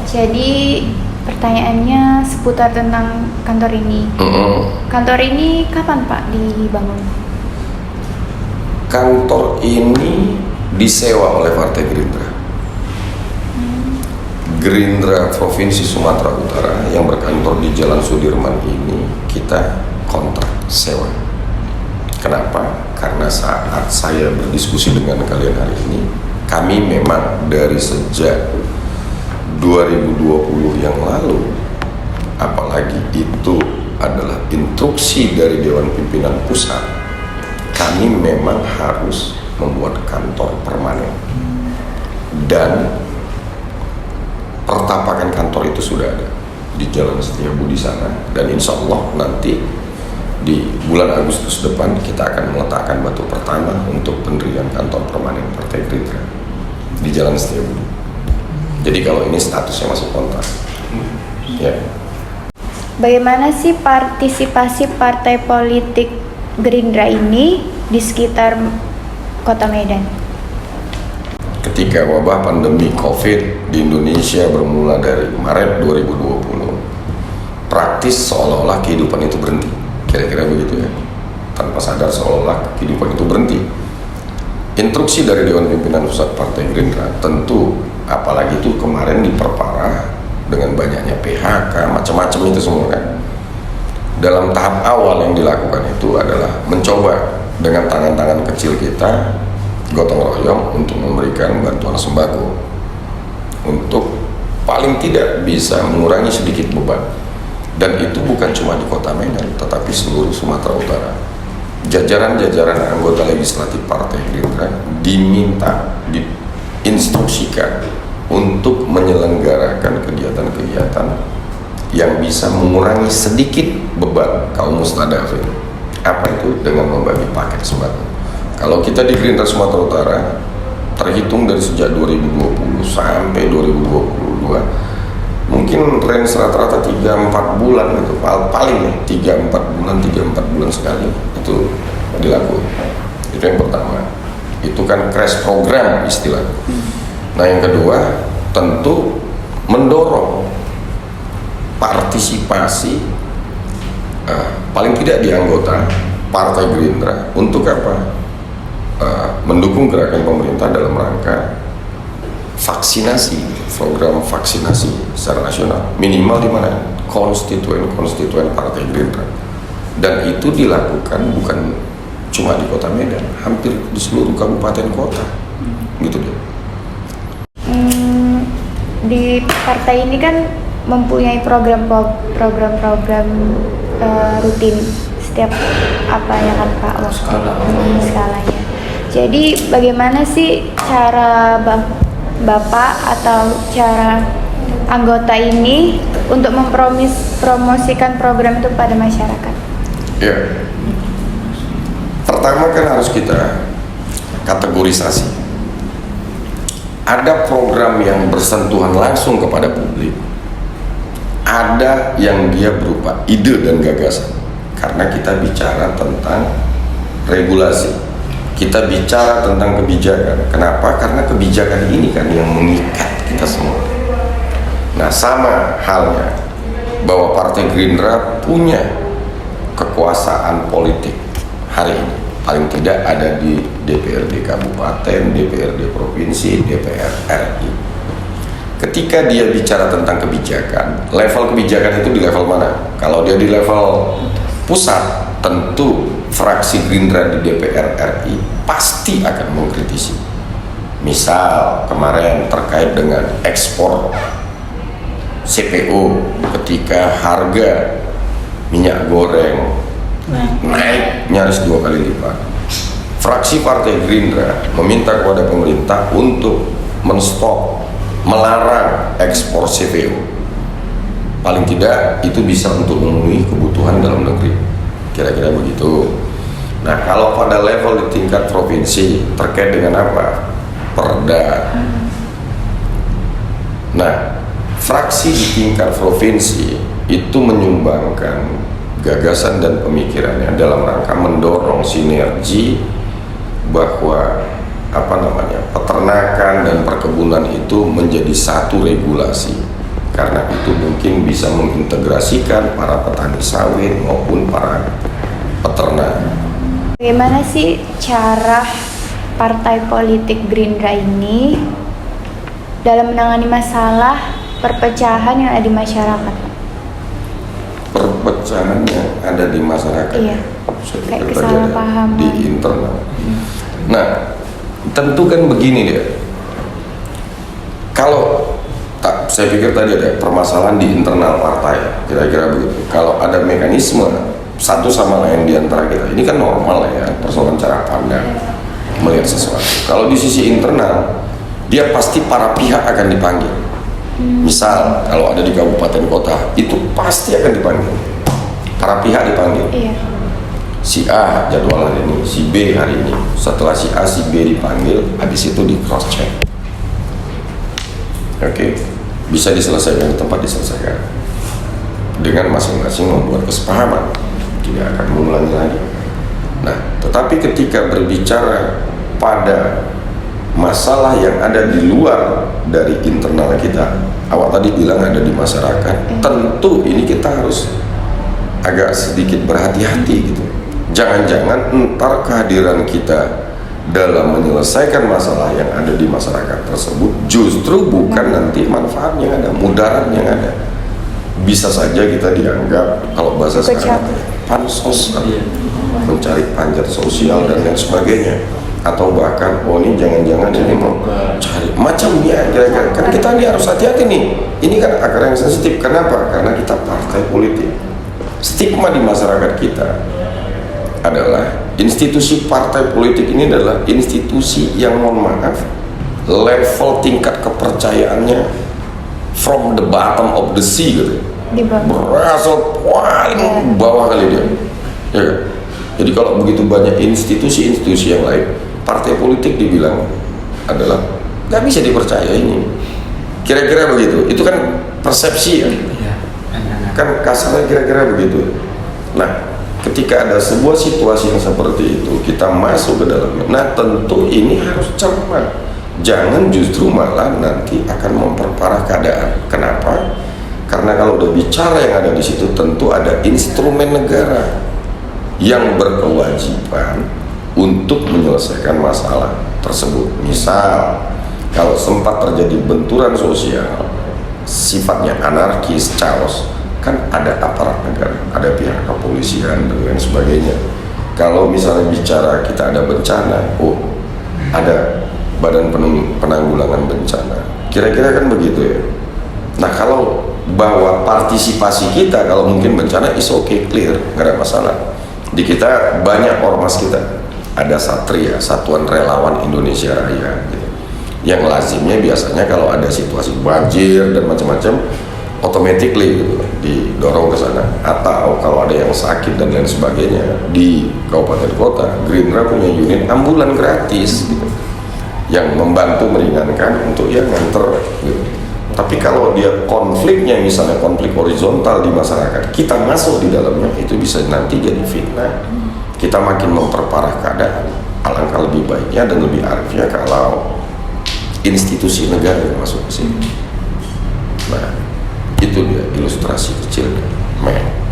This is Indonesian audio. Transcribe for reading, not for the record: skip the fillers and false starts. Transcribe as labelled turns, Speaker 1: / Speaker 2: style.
Speaker 1: Jadi pertanyaannya seputar tentang kantor ini. Kantor ini kapan Pak dibangun?
Speaker 2: Kantor ini disewa oleh Partai Gerindra. Gerindra Provinsi Sumatera Utara yang berkantor di Jalan Sudirman ini kita kontrak sewa. Kenapa? Karena saat saya berdiskusi dengan kalian hari ini, kami memang dari sejak 2020 yang lalu, apalagi itu adalah instruksi dari Dewan Pimpinan Pusat, kami memang harus membuat kantor permanen. Dan pertapakan kantor itu sudah ada di Jalan Setiabudi sana, dan insya Allah nanti di bulan Agustus depan kita akan meletakkan batu pertama untuk pendirian kantor permanen Partai Gerindra di Jalan Setiabudi. Jadi kalau ini statusnya masih kontrak. Ya.
Speaker 1: Bagaimana sih partisipasi partai politik Gerindra ini di sekitar Kota Medan?
Speaker 2: Ketika wabah pandemi COVID di Indonesia bermula dari Maret 2020, praktis seolah-olah kehidupan itu berhenti. Kira-kira begitu ya. Tanpa sadar seolah-olah kehidupan itu berhenti. Instruksi dari Dewan Pimpinan Pusat Partai Gerindra tentu, apalagi itu kemarin diperparah dengan banyaknya PHK, macam-macam itu semua kan. Dalam tahap awal yang dilakukan itu adalah mencoba dengan tangan-tangan kecil kita gotong royong untuk memberikan bantuan sembako untuk paling tidak bisa mengurangi sedikit beban. Dan itu bukan cuma di Kota Medan, tetapi seluruh Sumatera Utara. Jajaran-jajaran anggota legislatif Partai Gerindra diminta, diinstruksikan untuk menyelenggarakan kegiatan-kegiatan yang bisa mengurangi sedikit beban kaum mustadafin. Apa itu? Dengan membagi paket sembako. Kalau kita di Gerindra Sumatera Utara, terhitung dari sejak 2020 sampai 2022, mungkin range rata-rata 3-4 bulan itu paling ya, 3-4 bulan sekali itu dilakukan. Itu yang pertama. Itu kan crash program istilahnya. Nah yang kedua, tentu mendorong partisipasi paling tidak di anggota Partai Gerindra untuk apa? Mendukung gerakan pemerintah dalam rangka vaksinasi, program vaksinasi secara nasional, minimal di mana? Konstituen Partai Gerindra. Dan itu dilakukan bukan cuma di Kota Medan, hampir di seluruh kabupaten kota, gitu deh.
Speaker 1: Di partai ini kan mempunyai program-program rutin setiap apa ya kan Pak? Skalanya. Jadi bagaimana sih cara Bapak atau cara anggota ini untuk mempromosikan program itu pada masyarakat?
Speaker 2: Ya, pertama kan harus kita kategorisasi. Ada program yang bersentuhan langsung kepada publik, ada yang dia berupa ide dan gagasan. Karena kita bicara tentang regulasi, kita bicara tentang kebijakan. Kenapa? Karena kebijakan ini kan yang mengikat kita semua. Nah sama halnya bahwa Partai Gerindra punya kekuasaan politik hari ini. Paling tidak ada di DPRD Kabupaten, DPRD Provinsi, DPR RI. Ketika dia bicara tentang kebijakan, level kebijakan itu di level mana? Kalau dia di level pusat, tentu fraksi Gerindra di DPR RI pasti akan mengkritisi. Misal kemarin terkait dengan ekspor CPO ketika harga minyak goreng naik nyaris 2 kali lipat. Fraksi Partai Gerindra meminta kepada pemerintah untuk menstop, melarang ekspor CPO. Paling tidak itu bisa untuk memenuhi kebutuhan dalam negeri. Kira-kira begitu. Nah kalau pada level di tingkat provinsi terkait dengan apa? Perda. Nah fraksi di tingkat provinsi itu menyumbangkan gagasan dan pemikirannya dalam rangka mendorong sinergi bahwa peternakan dan perkebunan itu menjadi satu regulasi karena itu mungkin bisa mengintegrasikan para petani sawit maupun para peternak.
Speaker 1: Bagaimana sih cara partai politik Gerindra ini dalam menangani masalah perpecahan yang ada di masyarakat?
Speaker 2: Perpecahan yang ada di masyarakat,
Speaker 1: iya, kayak kesalahpahaman
Speaker 2: di internal. Nah, tentu kan begini dia. Kalau saya pikir tadi ada permasalahan di internal partai, kira-kira begitu. Kalau ada mekanisme satu sama lain di antara kita, ini kan normal ya, persoalan cara pandang melihat sesuatu. Kalau di sisi internal, dia pasti para pihak akan dipanggil. Misal kalau ada di kabupaten kota, itu pasti akan dipanggil. Para pihak dipanggil.
Speaker 1: Iya.
Speaker 2: Si A jadwal hari ini, si B hari ini. Setelah si A, si B dipanggil, habis itu di cross check. Oke, bisa diselesaikan di tempat diselesaikan dengan masing-masing membuat kesepahaman, tidak akan mengulangi lagi. Nah, tetapi ketika berbicara pada masalah yang ada di luar dari internal kita, awak tadi bilang ada di masyarakat, tentu ini kita harus agak sedikit berhati-hati gitu. Jangan-jangan entar kehadiran kita dalam menyelesaikan masalah yang ada di masyarakat tersebut justru bukan nanti manfaat yang ada, mudarat yang ada. Bisa saja kita dianggap, kalau bahasa sekarang, pansos, mencari panjat sosial dan lain sebagainya, atau bahkan oh ini jangan-jangan ini mau cari macamnya, kira-kira. Kan kita ini harus hati-hati nih, ini kan akar yang sensitif. Kenapa? Karena kita partai politik. Stigma di masyarakat kita adalah institusi partai politik ini adalah institusi yang, mohon maaf, level tingkat kepercayaannya from the bottom of the sea gitu, berasal paling bawah kali dia, ya kan? Jadi kalau begitu banyak institusi-institusi yang lain, partai politik dibilang adalah nggak bisa dipercaya ini, kira-kira begitu. Itu kan persepsi ya, kan kasarnya kira-kira begitu. Nah, ketika ada sebuah situasi yang seperti itu, kita masuk ke dalamnya. Nah, tentu ini harus cermat. Jangan justru malah nanti akan memperparah keadaan. Kenapa? Karena kalau udah bicara yang ada di situ, tentu ada instrumen negara yang berkewajiban untuk menyelesaikan masalah tersebut. Misal, kalau sempat terjadi benturan sosial, sifatnya anarkis, chaos, kan ada aparat negara, ada pihak kepolisian dan lain sebagainya. Kalau misalnya bicara kita ada bencana, oh ada Badan Penanggulangan Bencana, kira-kira kan begitu ya. Nah, kalau bahwa partisipasi kita kalau mungkin bencana is okay, clear, nggak ada masalah. Di kita banyak ormas kita, ada Satria, Satuan Relawan Indonesia Raya gitu, yang lazimnya biasanya kalau ada situasi banjir dan macam-macam, automatically gitu, didorong ke sana. Atau kalau ada yang sakit dan lain sebagainya, di kabupaten kota Gerindra punya unit ambulan gratis gitu, yang membantu meringankan untuk yang nganter gitu. Tapi kalau dia konfliknya, misalnya konflik horizontal di masyarakat, kita masuk di dalamnya, itu bisa nanti jadi fitnah, kita makin memperparah keadaan. Alangkah lebih baiknya dan lebih arifnya kalau institusi negara yang masuk ke sini. Nah, itu dia ilustrasi kecil, men.